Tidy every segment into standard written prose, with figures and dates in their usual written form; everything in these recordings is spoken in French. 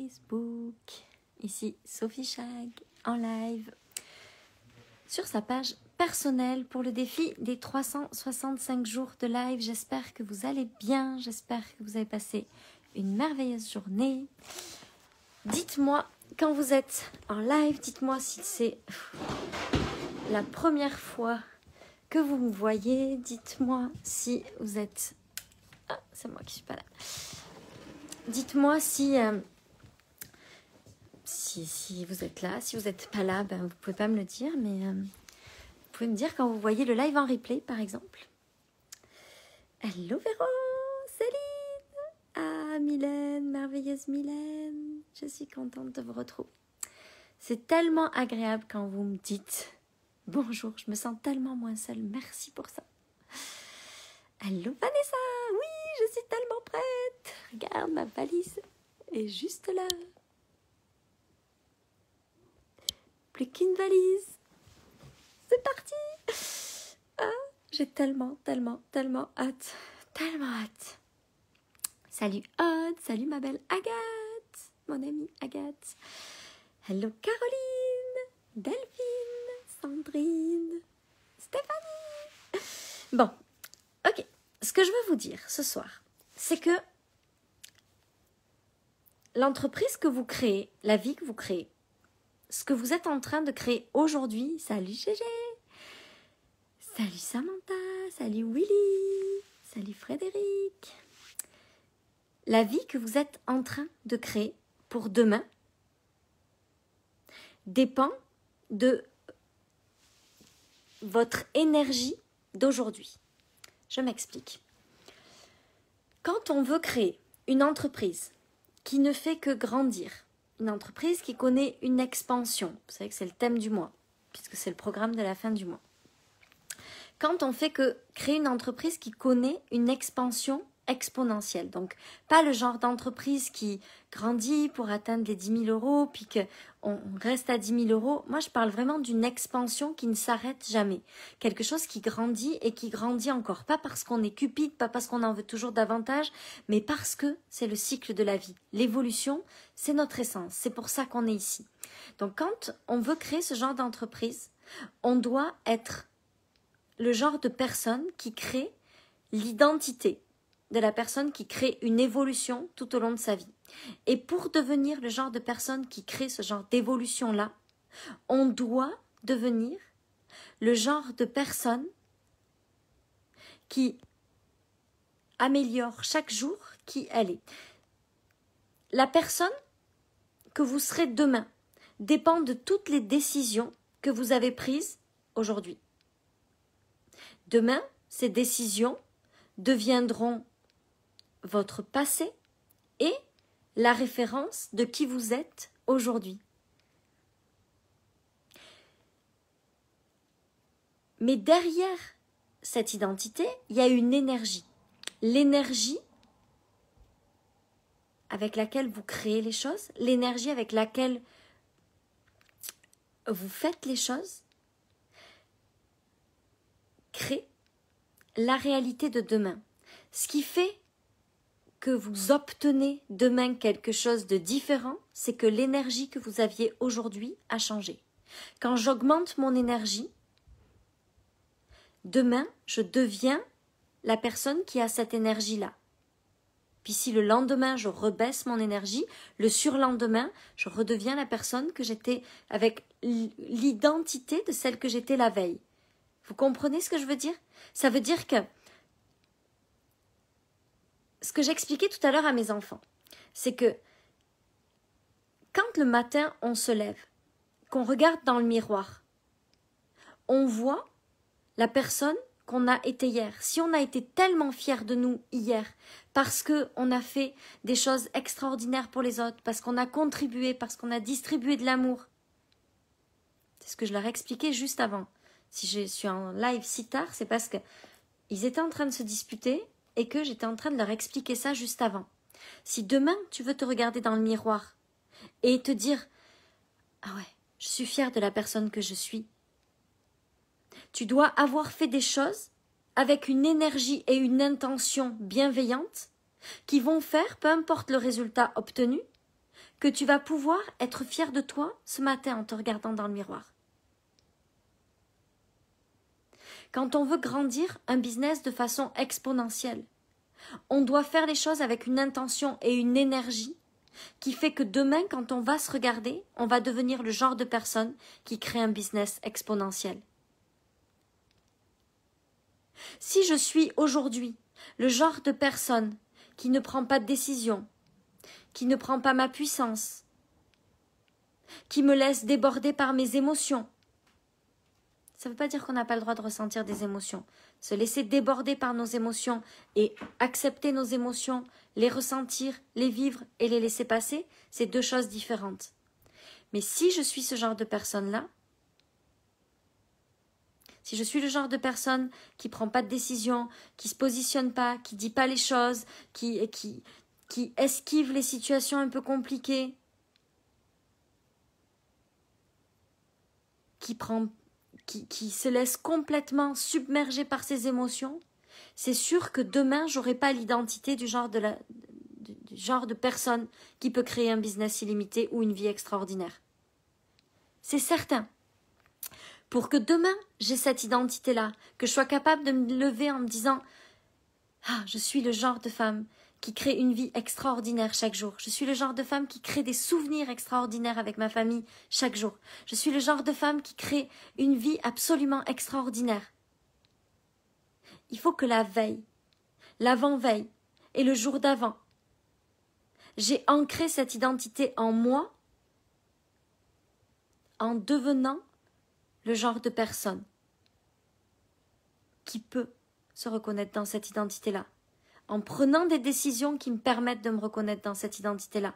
Facebook. Ici Sophie Chag en live sur sa page personnelle pour le défi des 365 jours de live. J'espère que vous allez bien, j'espère que vous avez passé une merveilleuse journée. Dites-moi quand vous êtes en live, dites-moi si c'est la première fois que vous me voyez. Dites-moi si vous êtes... Ah, c'est moi qui suis pas là. Dites-moi si vous êtes là. Si vous n'êtes pas là, ben, vous ne pouvez pas me le dire, mais vous pouvez me dire quand vous voyez le live en replay, par exemple. Hello Véro, Céline. Ah, Mylène, merveilleuse Mylène. Je suis contente de vous retrouver. C'est tellement agréable quand vous me dites bonjour. Je me sens tellement moins seule. Merci pour ça. Hello Vanessa. Oui, je suis tellement prête. Regarde, ma valise est juste là. Plus qu'une valise. C'est parti. Ah, j'ai tellement hâte. Tellement hâte. Salut Aude, salut ma belle Agathe, mon amie Agathe. Hello Caroline, Delphine, Sandrine, Stéphanie. Bon, ok. Ce que je veux vous dire ce soir, c'est que l'entreprise que vous créez, la vie que vous créez, ce que vous êtes en train de créer aujourd'hui, salut Gégé, salut Samantha, salut Willy, salut Frédéric, la vie que vous êtes en train de créer pour demain dépend de votre énergie d'aujourd'hui. Je m'explique. Quand on veut créer une entreprise qui ne fait que grandir, une entreprise qui connaît une expansion, vous savez que c'est le thème du mois, puisque c'est le programme de la fin du mois. Quand on fait que créer une entreprise qui connaît une expansion exponentielle, donc pas le genre d'entreprise qui grandit pour atteindre les 10 000 euros, puis qu'on reste à 10 000 euros. Moi, je parle vraiment d'une expansion qui ne s'arrête jamais. Quelque chose qui grandit et qui grandit encore. Pas parce qu'on est cupide, pas parce qu'on en veut toujours davantage, mais parce que c'est le cycle de la vie. L'évolution, c'est notre essence. C'est pour ça qu'on est ici. Donc, quand on veut créer ce genre d'entreprise, on doit être le genre de personne qui crée l'identité de la personne qui crée une évolution tout au long de sa vie. Et pour devenir le genre de personne qui crée ce genre d'évolution-là, on doit devenir le genre de personne qui améliore chaque jour qui elle est. La personne que vous serez demain dépend de toutes les décisions que vous avez prises aujourd'hui. Demain, ces décisions deviendront votre passé et la référence de qui vous êtes aujourd'hui. Mais derrière cette identité, il y a une énergie. L'énergie avec laquelle vous créez les choses, l'énergie avec laquelle vous faites les choses, crée la réalité de demain. Ce qui fait que vous obtenez demain quelque chose de différent, c'est que l'énergie que vous aviez aujourd'hui a changé. Quand j'augmente mon énergie, demain, je deviens la personne qui a cette énergie-là. Puis si le lendemain, je rebaisse mon énergie, le surlendemain, je redeviens la personne que j'étais avec l'identité de celle que j'étais la veille. Vous comprenez ce que je veux dire? Ça veut dire que ce que j'expliquais tout à l'heure à mes enfants, c'est que quand le matin on se lève, qu'on regarde dans le miroir, on voit la personne qu'on a été hier. Si on a été tellement fiers de nous hier, parce qu'on a fait des choses extraordinaires pour les autres, parce qu'on a contribué, parce qu'on a distribué de l'amour, c'est ce que je leur expliquais juste avant. Si je suis en live si tard, c'est parce qu'ils étaient en train de se disputer et que j'étais en train de leur expliquer ça juste avant. Si demain, tu veux te regarder dans le miroir et te dire « Ah ouais, je suis fière de la personne que je suis », tu dois avoir fait des choses avec une énergie et une intention bienveillante qui vont faire, peu importe le résultat obtenu, que tu vas pouvoir être fier de toi ce matin en te regardant dans le miroir. Quand on veut grandir un business de façon exponentielle, on doit faire les choses avec une intention et une énergie qui fait que demain, quand on va se regarder, on va devenir le genre de personne qui crée un business exponentiel. Si je suis aujourd'hui le genre de personne qui ne prend pas de décision, qui ne prend pas ma puissance, qui me laisse déborder par mes émotions, ça ne veut pas dire qu'on n'a pas le droit de ressentir des émotions. Se laisser déborder par nos émotions et accepter nos émotions, les ressentir, les vivre et les laisser passer, c'est deux choses différentes. Mais si je suis ce genre de personne-là, si je suis le genre de personne qui ne prend pas de décision, qui ne se positionne pas, qui ne dit pas les choses, qui esquive les situations un peu compliquées, qui se laisse complètement submerger par ses émotions, c'est sûr que demain, je n'aurai pas l'identité du genre de personne qui peut créer un business illimité ou une vie extraordinaire. C'est certain. Pour que demain, j'ai cette identité-là, que je sois capable de me lever en me disant « Ah, je suis le genre de femme qui crée une vie extraordinaire chaque jour. Je suis le genre de femme qui crée des souvenirs extraordinaires avec ma famille chaque jour. Je suis le genre de femme qui crée une vie absolument extraordinaire. » Il faut que la veille, l'avant-veille et le jour d'avant, j'ai ancré cette identité en moi en devenant le genre de personne qui peut se reconnaître dans cette identité-là. En prenant des décisions qui me permettent de me reconnaître dans cette identité-là,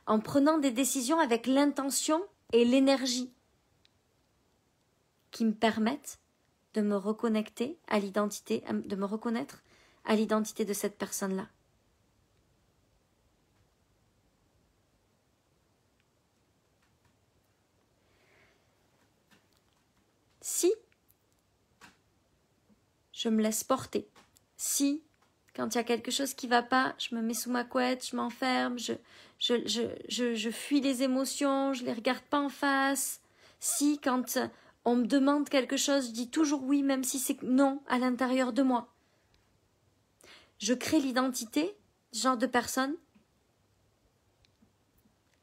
en prenant des décisions avec l'intention et l'énergie qui me permettent de me reconnecter à l'identité, de me reconnaître à l'identité de cette personne-là. Si je me laisse porter, si quand il y a quelque chose qui ne va pas, je me mets sous ma couette, je m'enferme, je fuis les émotions, je ne les regarde pas en face. Si, quand on me demande quelque chose, je dis toujours oui, même si c'est non à l'intérieur de moi. Je crée l'identité, ce genre de personne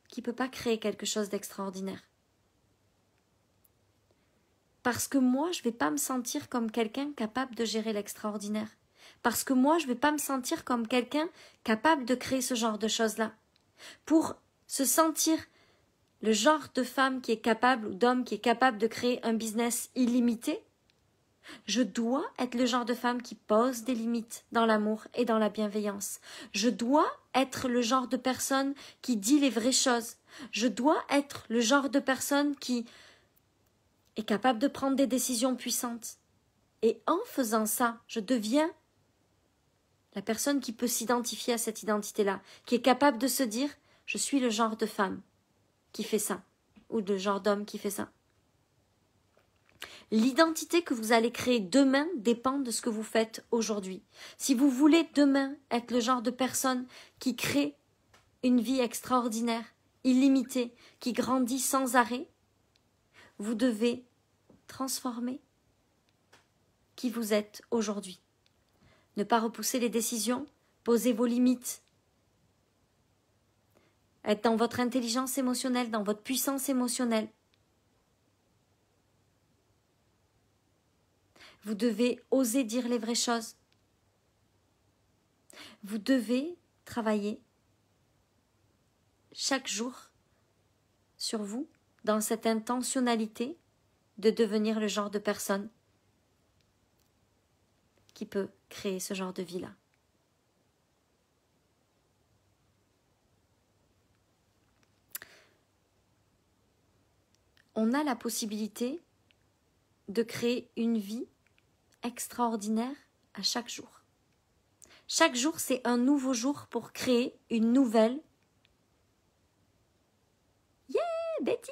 qui ne peut pas créer quelque chose d'extraordinaire. Parce que moi, je ne vais pas me sentir comme quelqu'un capable de gérer l'extraordinaire. Parce que moi, je ne vais pas me sentir comme quelqu'un capable de créer ce genre de choses-là. Pour se sentir le genre de femme qui est capable ou d'homme qui est capable de créer un business illimité, je dois être le genre de femme qui pose des limites dans l'amour et dans la bienveillance. Je dois être le genre de personne qui dit les vraies choses. Je dois être le genre de personne qui est capable de prendre des décisions puissantes. Et en faisant ça, je deviens la personne qui peut s'identifier à cette identité-là, qui est capable de se dire « je suis le genre de femme qui fait ça » ou le genre d'homme qui fait ça. L'identité que vous allez créer demain dépend de ce que vous faites aujourd'hui. Si vous voulez demain être le genre de personne qui crée une vie extraordinaire, illimitée, qui grandit sans arrêt, vous devez transformer qui vous êtes aujourd'hui. Ne pas repousser les décisions, poser vos limites, être dans votre intelligence émotionnelle, dans votre puissance émotionnelle. Vous devez oser dire les vraies choses. Vous devez travailler chaque jour sur vous, dans cette intentionnalité de devenir le genre de personne qui peut créer ce genre de vie-là. On a la possibilité de créer une vie extraordinaire à chaque jour. Chaque jour, c'est un nouveau jour pour créer une nouvelle. Yeah, Betty!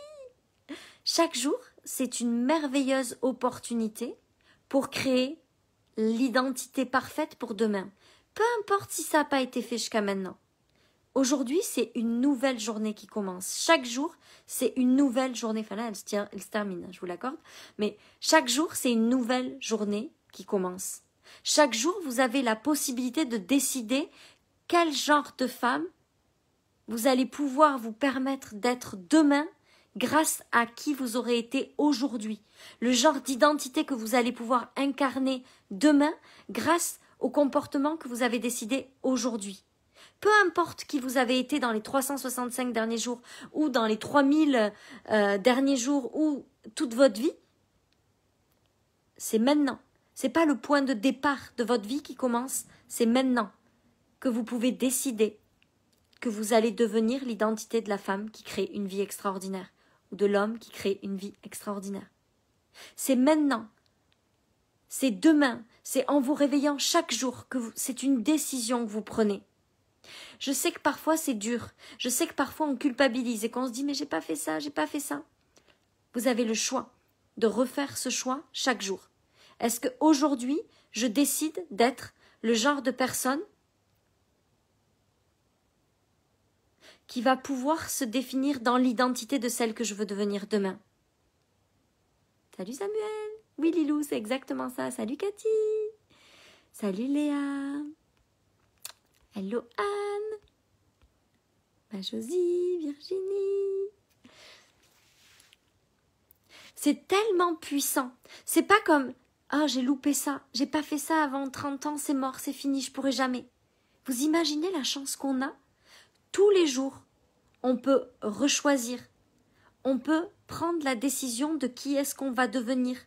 Chaque jour, c'est une merveilleuse opportunité pour créer l'identité parfaite pour demain. Peu importe si ça n'a pas été fait jusqu'à maintenant. Aujourd'hui, c'est une nouvelle journée qui commence. Chaque jour, c'est une nouvelle journée. Enfin là, elle se termine, je vous l'accorde. Mais chaque jour, c'est une nouvelle journée qui commence. Chaque jour, vous avez la possibilité de décider quel genre de femme vous allez pouvoir vous permettre d'être demain grâce à qui vous aurez été aujourd'hui. Le genre d'identité que vous allez pouvoir incarner demain grâce au comportement que vous avez décidé aujourd'hui. Peu importe qui vous avez été dans les 365 derniers jours ou dans les 3000 derniers jours ou toute votre vie, c'est maintenant. C'est pas le point de départ de votre vie qui commence, c'est maintenant que vous pouvez décider que vous allez devenir l'identité de la femme qui crée une vie extraordinaire ou de l'homme qui crée une vie extraordinaire. C'est maintenant, c'est demain, c'est en vous réveillant chaque jour que c'est une décision que vous prenez. Je sais que parfois c'est dur, je sais que parfois on culpabilise et qu'on se dit mais j'ai pas fait ça, j'ai pas fait ça. Vous avez le choix de refaire ce choix chaque jour. Est-ce qu'aujourd'hui, je décide d'être le genre de personne qui va pouvoir se définir dans l'identité de celle que je veux devenir demain? Salut Samuel. Oui Lilou, c'est exactement ça. Salut Cathy. Salut Léa. Hello Anne. Josie, Virginie. C'est tellement puissant. C'est pas comme ah, j'ai loupé ça, j'ai pas fait ça avant 30 ans, c'est mort, c'est fini, je pourrai jamais. Vous imaginez la chance qu'on a? Tous les jours, on peut rechoisir. On peut prendre la décision de qui est-ce qu'on va devenir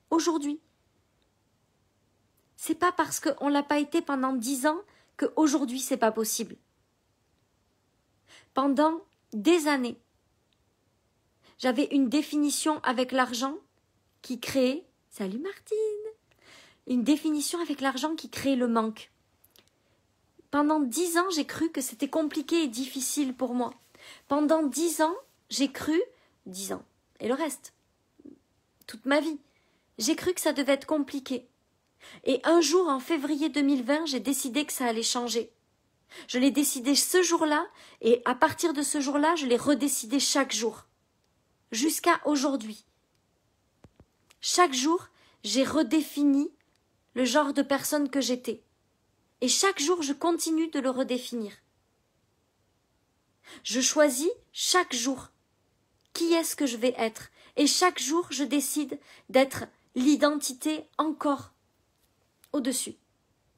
aujourd'hui. C'est pas parce qu'on l'a pas été pendant 10 ans qu'aujourd'hui c'est pas possible. Pendant des années, j'avais une définition avec l'argent qui créait, salut Martine, une définition avec l'argent qui créait le manque. Pendant 10 ans, j'ai cru que c'était compliqué et difficile pour moi. Pendant 10 ans, j'ai cru, 10 ans, et le reste, toute ma vie, j'ai cru que ça devait être compliqué. Et un jour, en février 2020, j'ai décidé que ça allait changer. Je l'ai décidé ce jour-là, et à partir de ce jour-là, je l'ai redécidé chaque jour. Jusqu'à aujourd'hui. Chaque jour, j'ai redéfini le genre de personne que j'étais. Et chaque jour, je continue de le redéfinir. Je choisis chaque jour qui est-ce que je vais être. Et chaque jour, je décide d'être l'identité encore au-dessus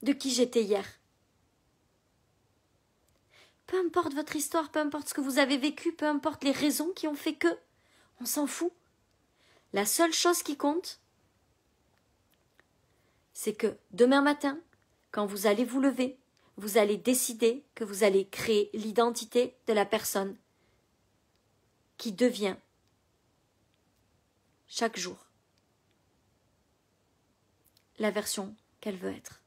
de qui j'étais hier. Peu importe votre histoire, peu importe ce que vous avez vécu, peu importe les raisons qui ont fait que, on s'en fout. La seule chose qui compte, c'est que demain matin, quand vous allez vous lever, vous allez décider que vous allez créer l'identité de la personne qui devient chaque jour la version qu'elle veut être.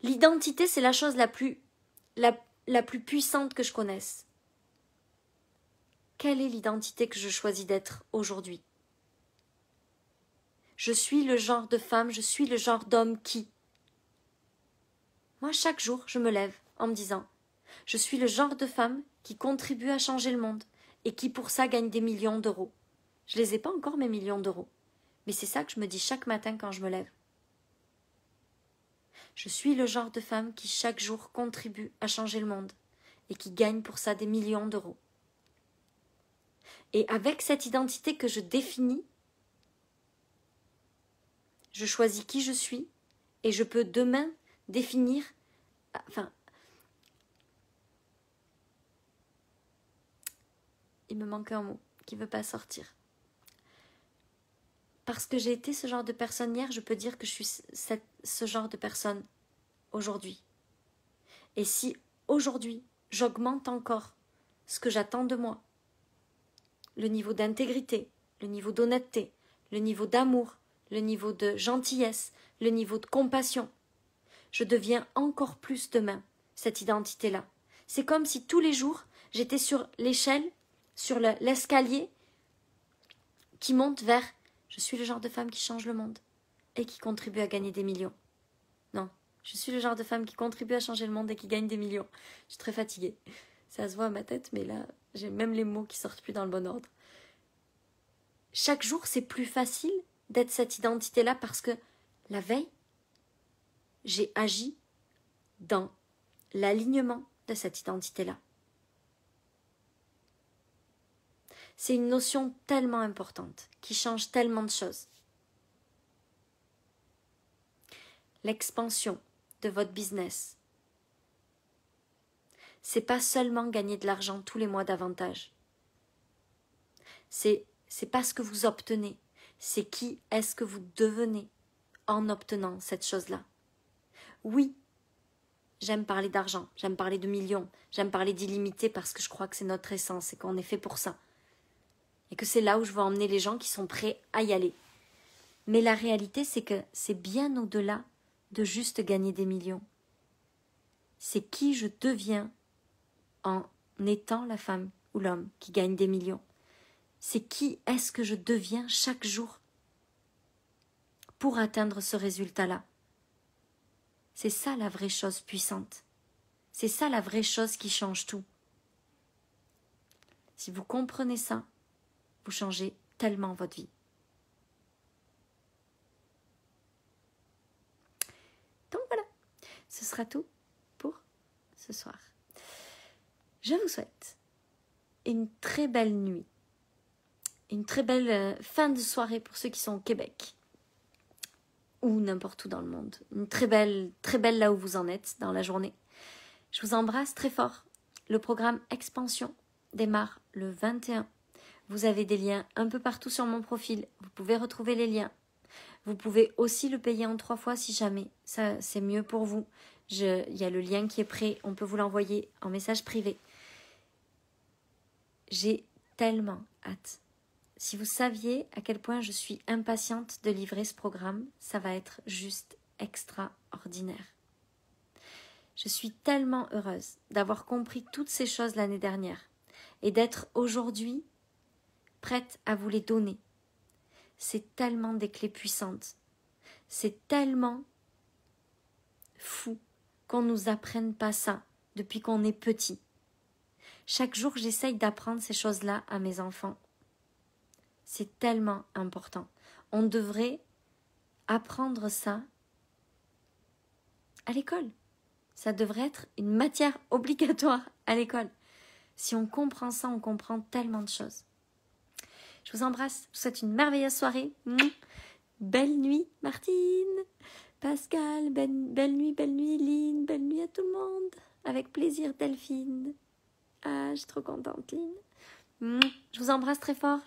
L'identité, c'est la chose la plus puissante que je connaisse. Quelle est l'identité que je choisis d'être aujourd'hui? Je suis le genre de femme, je suis le genre d'homme qui? Moi, chaque jour, je me lève en me disant « Je suis le genre de femme qui contribue à changer le monde et qui pour ça gagne des millions d'euros. » Je les ai pas encore mes millions d'euros, mais c'est ça que je me dis chaque matin quand je me lève. Je suis le genre de femme qui chaque jour contribue à changer le monde et qui gagne pour ça des millions d'euros. Et avec cette identité que je définis, je choisis qui je suis et je peux demain définir, il me manque un mot qui ne veut pas sortir. Parce que j'ai été ce genre de personne hier, je peux dire que je suis ce genre de personne aujourd'hui. Et si aujourd'hui, j'augmente encore ce que j'attends de moi, le niveau d'intégrité, le niveau d'honnêteté, le niveau d'amour, le niveau de gentillesse, le niveau de compassion, je deviens encore plus demain cette identité-là. C'est comme si tous les jours, j'étais sur l'échelle, sur l'escalier qui monte vers « Je suis le genre de femme qui change le monde et qui contribue à gagner des millions. » Non, Je suis le genre de femme qui contribue à changer le monde et qui gagne des millions. Je suis très fatiguée. Ça se voit à ma tête, mais là, j'ai même les mots qui sortent plus dans le bon ordre. Chaque jour, c'est plus facile d'être cette identité-là parce que la veille, j'ai agi dans l'alignement de cette identité-là. C'est une notion tellement importante qui change tellement de choses. L'expansion de votre business, c'est pas seulement gagner de l'argent tous les mois davantage. C'est pas ce que vous obtenez, c'est qui est-ce que vous devenez en obtenant cette chose-là. Oui, j'aime parler d'argent, j'aime parler de millions, j'aime parler d'illimité parce que je crois que c'est notre essence et qu'on est fait pour ça. Et que c'est là où je veux emmener les gens qui sont prêts à y aller. Mais la réalité, c'est que c'est bien au-delà de juste gagner des millions. C'est qui je deviens en étant la femme ou l'homme qui gagne des millions. C'est qui est-ce que je deviens chaque jour pour atteindre ce résultat-là. C'est ça la vraie chose puissante. C'est ça la vraie chose qui change tout. Si vous comprenez ça, vous changez tellement votre vie. Donc voilà, ce sera tout pour ce soir. Je vous souhaite une très belle nuit, une très belle fin de soirée pour ceux qui sont au Québec ou n'importe où dans le monde. Une très belle là où vous en êtes dans la journée. Je vous embrasse très fort. Le programme Expansion démarre le 21. Vous avez des liens un peu partout sur mon profil. Vous pouvez retrouver les liens. Vous pouvez aussi le payer en 3 fois si jamais. Ça, c'est mieux pour vous. Il y a le lien qui est prêt. On peut vous l'envoyer en message privé. J'ai tellement hâte. Si vous saviez à quel point je suis impatiente de livrer ce programme, ça va être juste extraordinaire. Je suis tellement heureuse d'avoir compris toutes ces choses l'année dernière et d'être aujourd'hui prête à vous les donner. C'est tellement des clés puissantes. C'est tellement fou qu'on ne nous apprenne pas ça depuis qu'on est petit. Chaque jour, j'essaye d'apprendre ces choses-là à mes enfants. C'est tellement important. On devrait apprendre ça à l'école. Ça devrait être une matière obligatoire à l'école. Si on comprend ça, on comprend tellement de choses. Je vous embrasse. Je vous souhaite une merveilleuse soirée. Belle nuit, Martine. Pascal, belle nuit, Lynn. Belle nuit à tout le monde. Avec plaisir, Delphine. Ah, je suis trop contente, Lynn. Je vous embrasse très fort.